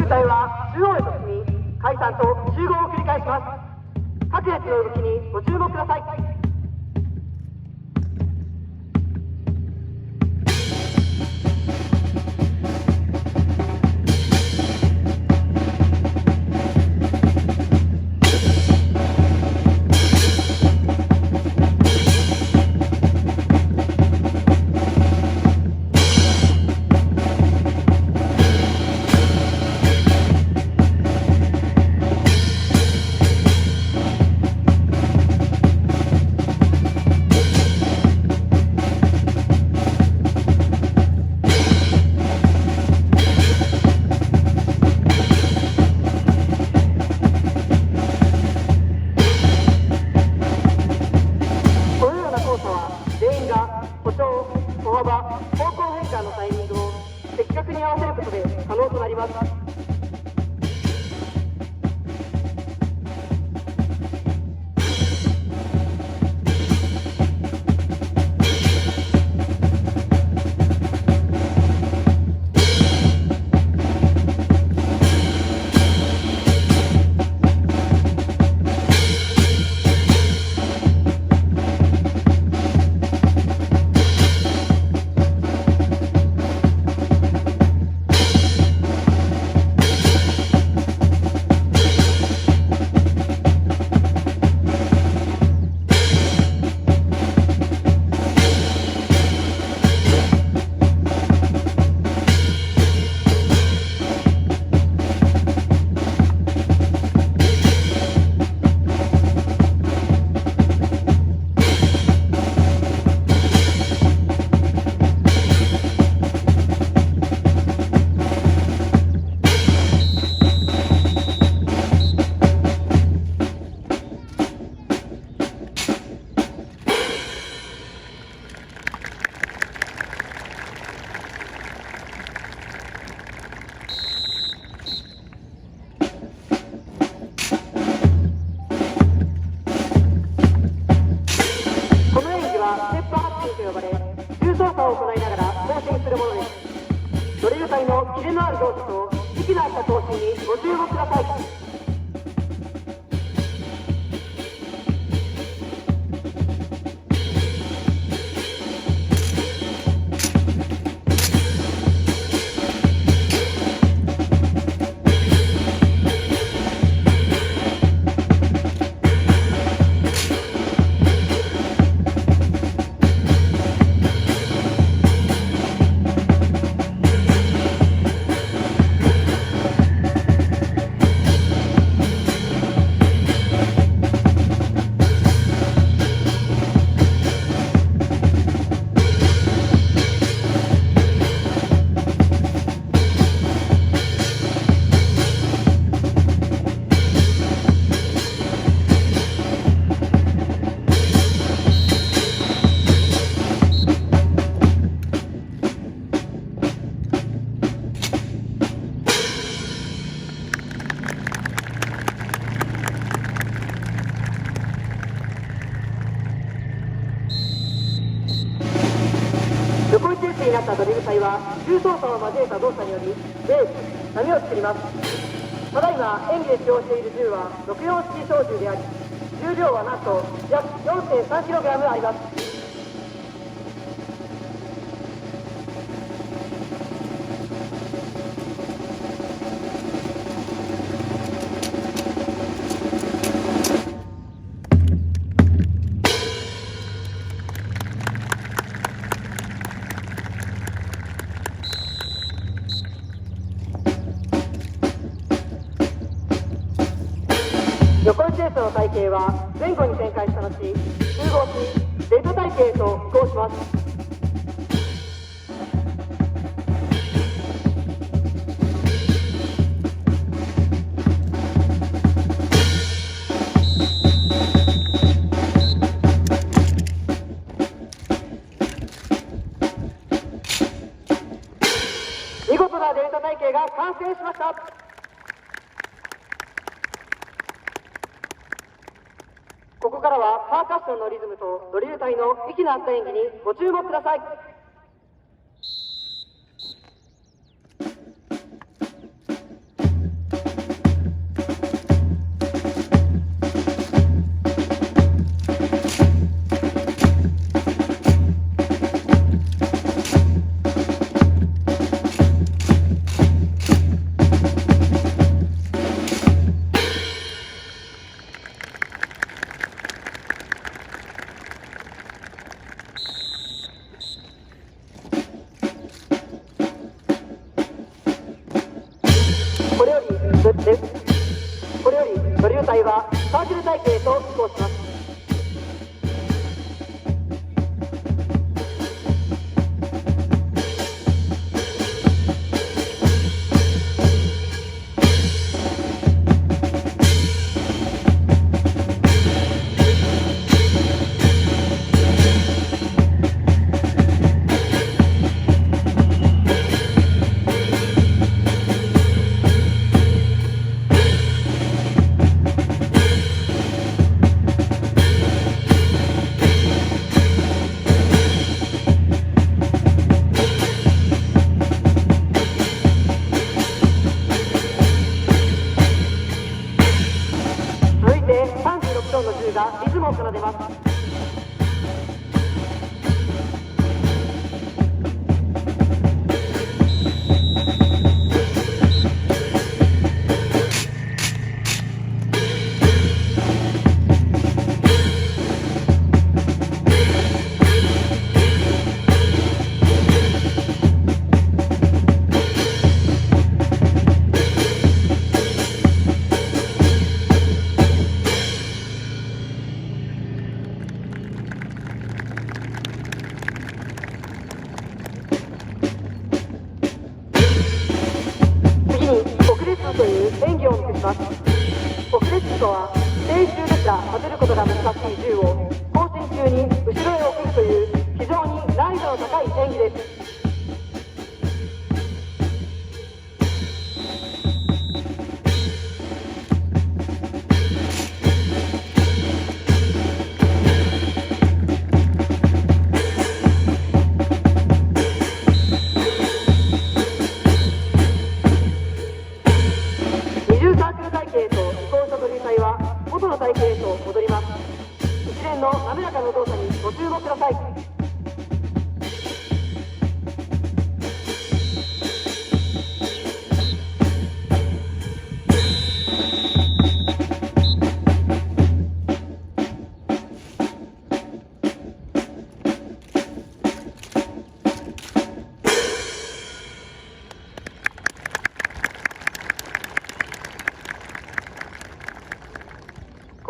隊は中央へと進み、解散と集合を繰り返します。各列の動きにご注目ください。キレのある動作と息の合った行進にご注目ください。横一列になったドリル隊は重操作を交えた動作によりレース、波を作ります。ただいま演技で使用している銃は64式小銃であり、重量はなんと約 4.3kg あります。横一列の隊形は前後に展開した後、集合しレッド隊形へと移行します。見事なデルタ隊形が完成しました。ここからはパーカッションのリズムとドリル隊の息の合った演技にご注目ください。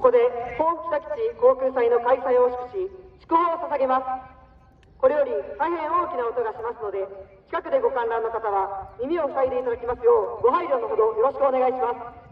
こで甲府北基地航空祭の開催を祝し祝砲を捧げます。これより大変大きな音がしますので、近くでご観覧の方は耳を塞いでいただきますようご配慮のほどよろしくお願いします。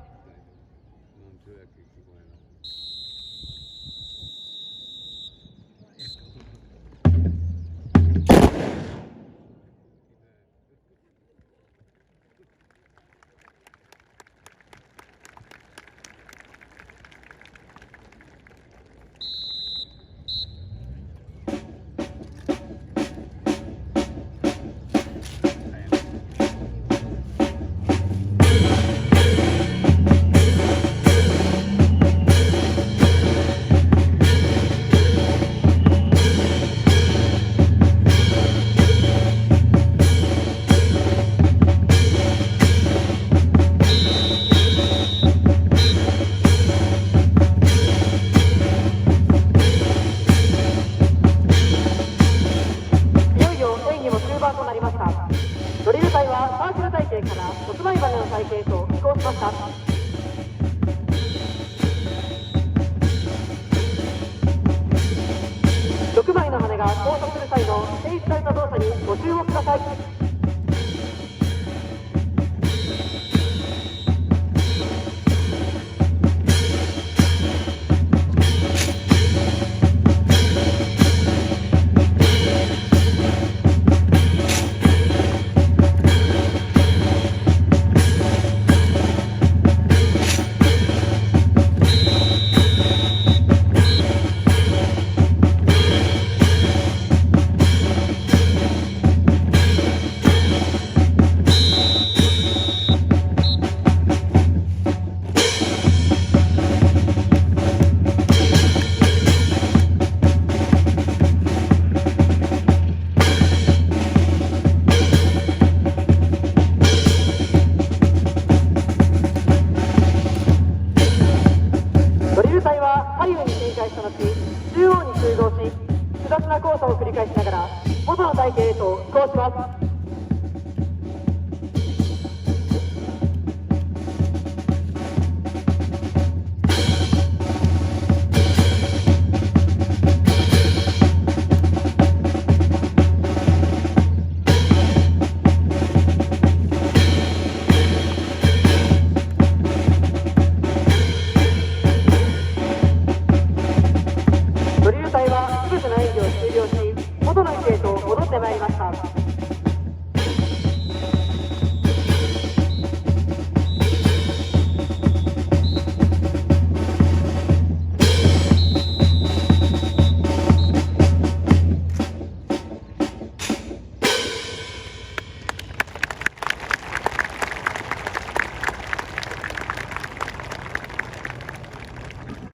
ドリル隊はサークル体系から6枚羽の体系へと移行しました。6枚の羽が交差する際の停止された動作にご注目ください。